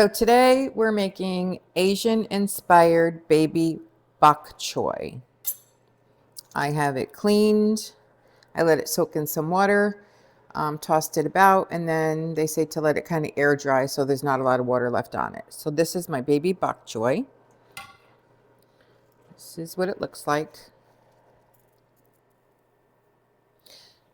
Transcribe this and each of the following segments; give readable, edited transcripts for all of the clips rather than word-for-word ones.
So today we're making Asian inspired baby bok choy. I have it cleaned. I let it soak in some water, tossed it about, and then they say to let it kind of air dry so there's not a lot of water left on it. So this is my baby bok choy. This is what it looks like.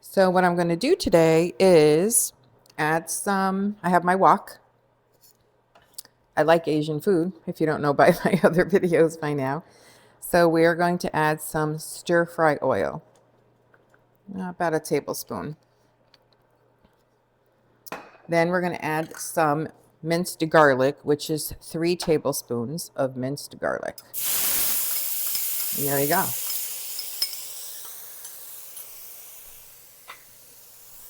So what I'm going to do today is add some, I have my wok. I like Asian food, if you don't know by my other videos by now. So we are going to add some stir fry oil, about a tablespoon. Then we're going to add some minced garlic, which is 3 tablespoons of minced garlic. And there you go.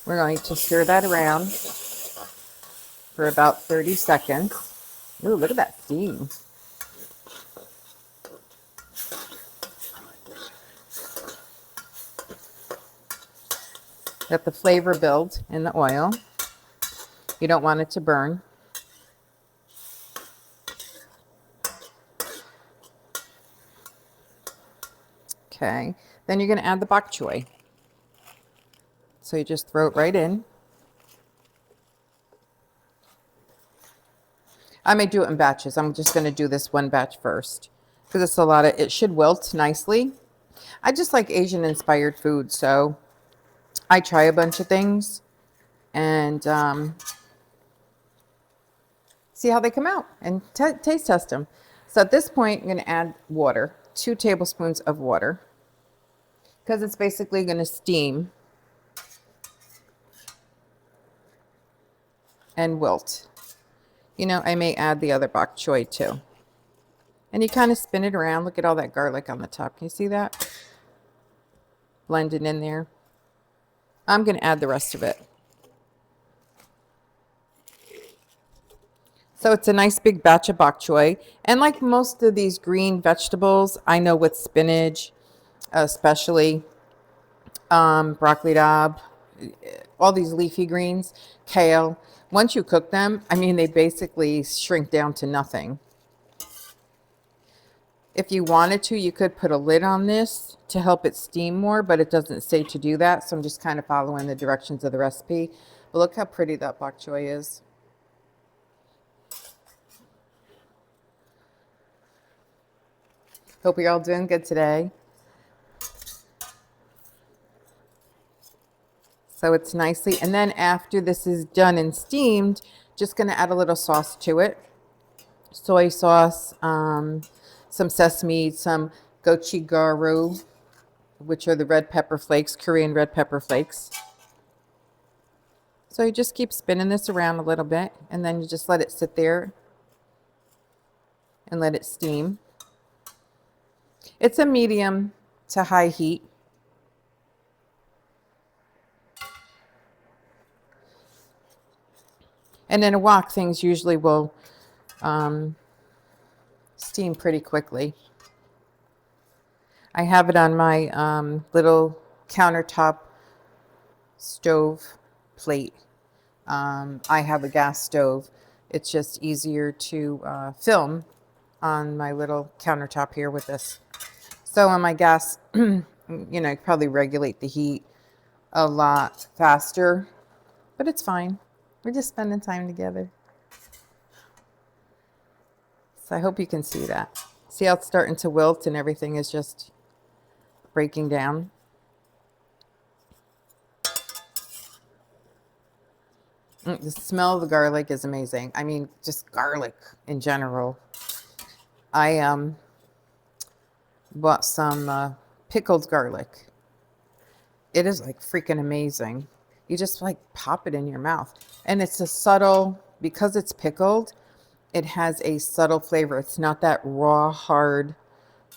We're going to stir that around for about 30 seconds. Ooh, look at that steam. Let the flavor build in the oil. You don't want it to burn. Okay, then you're going to add the bok choy. So you just throw it right in. I may do it in batches. I'm just going to do this one batch first because it's a lot of, it should wilt nicely. I just like Asian inspired food, so I try a bunch of things and see how they come out and taste test them. So at this point, I'm going to add water, 2 tablespoons of water, because it's basically going to steam and wilt. You know, I may add the other bok choy too. And you kind of spin it around. Look at all that garlic on the top. Can you see that? Blended in there. I'm going to add the rest of it. So it's a nice big batch of bok choy. And like most of these green vegetables, I know with spinach, especially broccoli rabe, all these leafy greens, kale, once you cook them, I mean, they basically shrink down to nothing. If you wanted to, you could put a lid on this to help it steam more, but it doesn't say to do that. So I'm just kind of following the directions of the recipe. But look how pretty that bok choy is. Hope you're all doing good today. So it's nicely, and then after this is done and steamed, just going to add a little sauce to it. Soy sauce, some sesame, some gochugaru, which are the red pepper flakes, Korean red pepper flakes. So you just keep spinning this around a little bit, and then you just let it sit there and let it steam. It's a medium to high heat. And in a wok, things usually will steam pretty quickly. I have it on my little countertop stove plate. I have a gas stove. It's just easier to film on my little countertop here with this. So on my gas, you know, I probably regulate the heat a lot faster, but it's fine. We're just spending time together. So I hope you can see that. See how it's starting to wilt and everything is just breaking down. The smell of the garlic is amazing. I mean, just garlic in general. I bought some pickled garlic. It is like freaking amazing. You just like pop it in your mouth. And it's a subtle, because it's pickled, it has a subtle flavor. It's not that raw, hard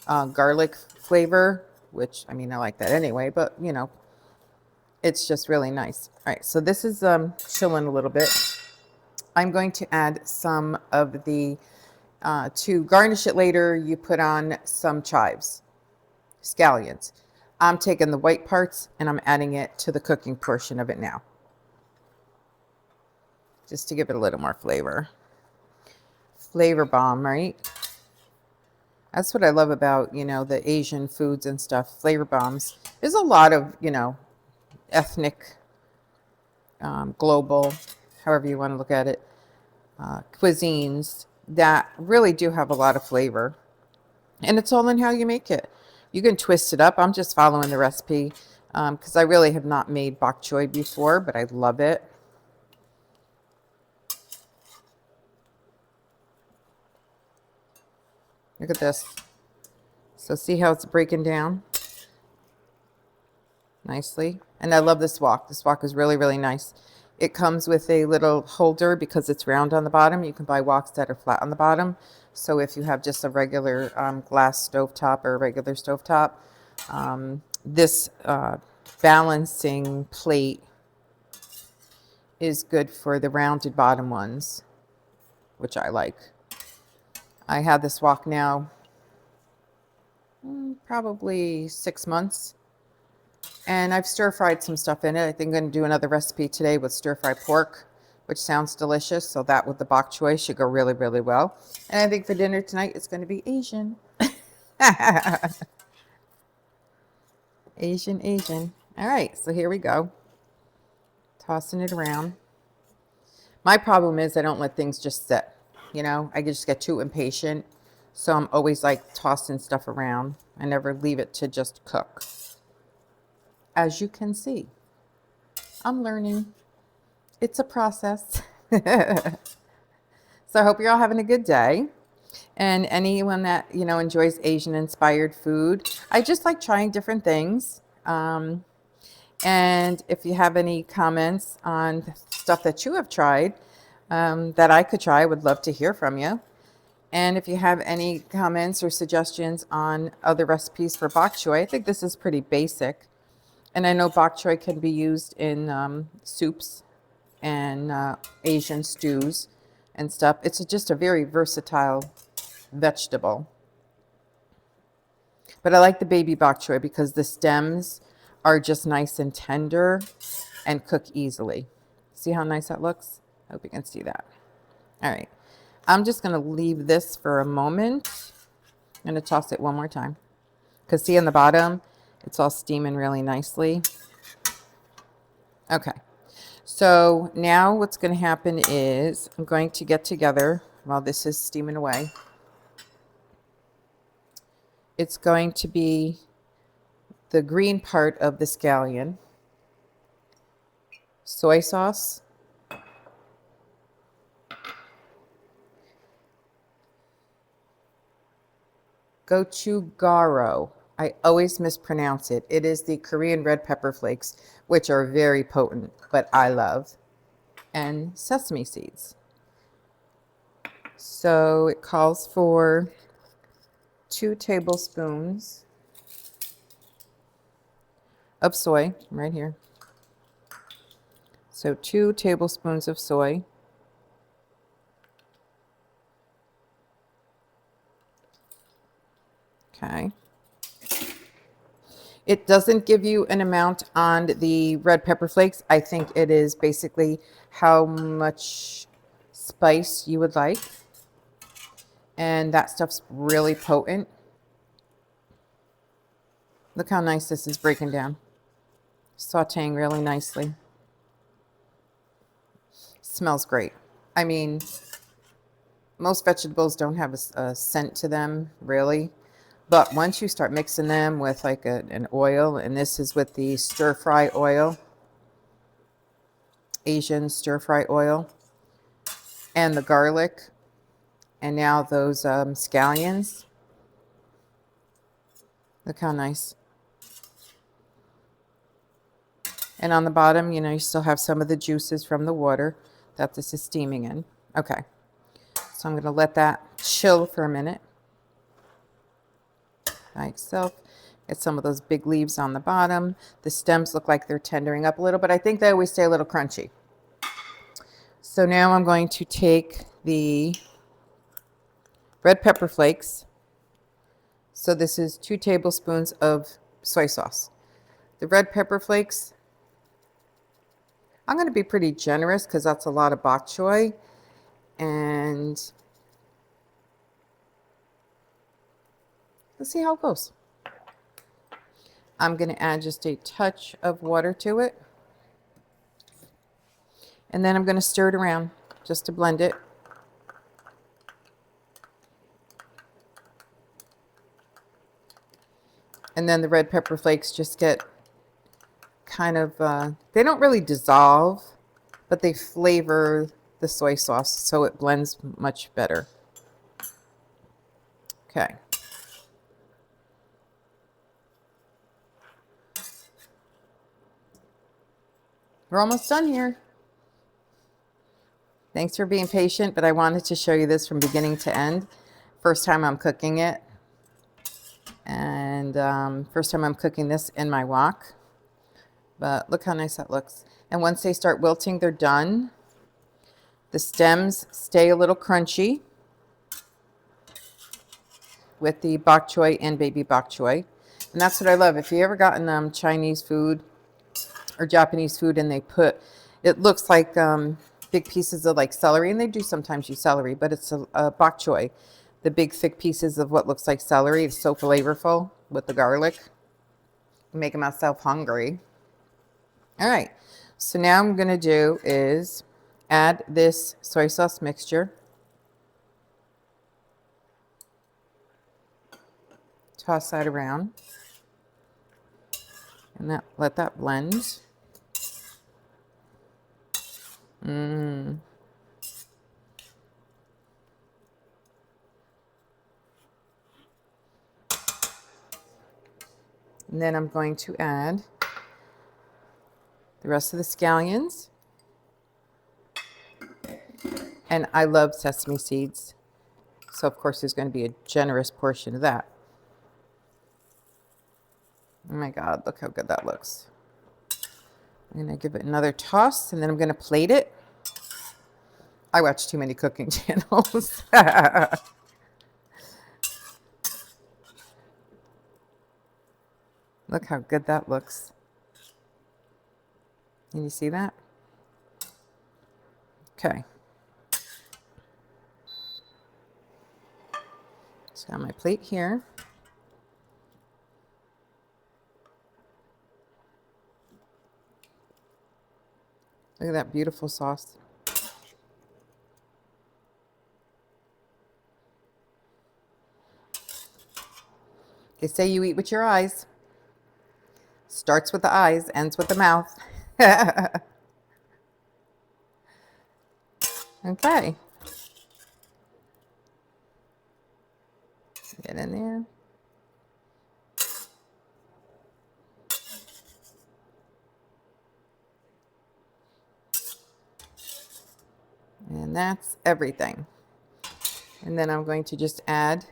garlic flavor, which, I mean, I like that anyway, but you know, it's just really nice. All right, so this is chilling a little bit. I'm going to add some of the, to garnish it later, you put on some chives, scallions. I'm taking the white parts and I'm adding it to the cooking portion of it now, just to give it a little more flavor. flavor bomb, right? That's what I love about, the Asian foods and stuff, flavor bombs. There's a lot of, ethnic, global, however you want to look at it, cuisines that really do have a lot of flavor. And it's all in how you make it. You can twist it up. I'm just following the recipe because I really have not made bok choy before, but I love it. Look at this. So see how it's breaking down nicely. And I love this wok. This wok is really, really nice. It comes with a little holder because it's round on the bottom. You can buy woks that are flat on the bottom. So if you have just a regular glass stovetop or a regular stovetop, this balancing plate is good for the rounded bottom ones, which I like. I have this wok now probably 6 months. And I've stir-fried some stuff in it. I think I'm going to do another recipe today with stir-fried pork, which sounds delicious. So that with the bok choy should go really, really well. And I think for dinner tonight, it's going to be Asian. Asian. All right, so here we go. Tossing it around. My problem is I don't let things just sit. I just get too impatient. So I'm always like tossing stuff around. I never leave it to just cook. As you can see, I'm learning. It's a process. So I hope you're all having a good day. And anyone that, enjoys Asian inspired food, I just like trying different things. And if you have any comments on stuff that you have tried that I could try, I would love to hear from you. And if you have any comments or suggestions on other recipes for bok choy, I think this is pretty basic. And I know bok choy can be used in soups and Asian stews and stuff. It's just a very versatile vegetable. But I like the baby bok choy because the stems are just nice and tender and cook easily. See how nice that looks? I hope you can see that. All right. I'm just going to leave this for a moment. I'm going to toss it one more time. Because see on the bottom, it's all steaming really nicely. Okay. So now what's going to happen is I'm going to get together while this is steaming away. It's going to be the green part of the scallion, soy sauce, gochujaro. I always mispronounce it. It is the Korean red pepper flakes, which are very potent, but I love, and sesame seeds. So it calls for 2 tablespoons of soy right here. So 2 tablespoons of soy. Okay. It doesn't give you an amount on the red pepper flakes. I think it is basically how much spice you would like. And that stuff's really potent. Look how nice this is breaking down. Sauteing really nicely. Smells great. I mean, most vegetables don't have a scent to them, really. But once you start mixing them with like an oil, and this is with the stir-fry oil, Asian stir-fry oil, and the garlic, and now those scallions. Look how nice. And on the bottom, you still have some of the juices from the water that this is steaming in. Okay. So I'm going to let that chill for a minute. By itself. Get some of those big leaves on the bottom. The stems look like they're tendering up a little, but I think they always stay a little crunchy. So now I'm going to take the red pepper flakes. So this is 2 tablespoons of soy sauce. The red pepper flakes, I'm going to be pretty generous because that's a lot of bok choy. And Let's see how it goes. I'm going to add just a touch of water to it. And then I'm going to stir it around just to blend it. And then the red pepper flakes just get kind of, they don't really dissolve, but they flavor the soy sauce so it blends much better. Okay. We're almost done here. Thanks for being patient, but I wanted to show you this from beginning to end. First time I'm cooking it. And first time I'm cooking this in my wok. But look how nice that looks. And once they start wilting, they're done. The stems stay a little crunchy with the bok choy and baby bok choy. And that's what I love. If you ever gotten Chinese food or Japanese food and they put, it looks like big pieces of like celery, and they do sometimes use celery, but it's a bok choy. The big thick pieces of what looks like celery. It's so flavorful with the garlic. I'm making myself hungry. All right, so now I'm going to do is add this soy sauce mixture. Toss that around. And let that blend. And then I'm going to add the rest of the scallions. And I love sesame seeds. So of course there's going to be a generous portion of that. Oh my God, look how good that looks. I'm going to give it another toss, and then I'm going to plate it. I watch too many cooking channels. Look how good that looks. Can you see that? Okay. So got my plate here. Look at that beautiful sauce. They say you eat with your eyes. Starts with the eyes, ends with the mouth. Okay. Get in there. And that's everything. And then I'm going to just add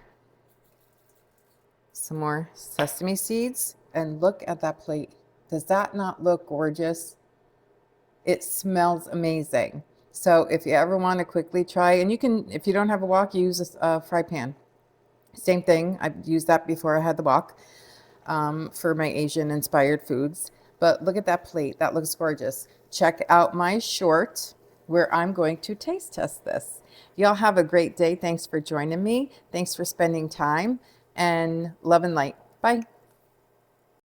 some more sesame seeds. And look at that plate. Does that not look gorgeous? It smells amazing. So if you ever want to quickly try, and you can, if you don't have a wok, use a fry pan. Same thing. I've used that before I had the wok for my Asian inspired foods. But look at that plate. That looks gorgeous. Check out my short where I'm going to taste test this. Y'all have a great day. Thanks for joining me. Thanks for spending time, and love and light. Bye.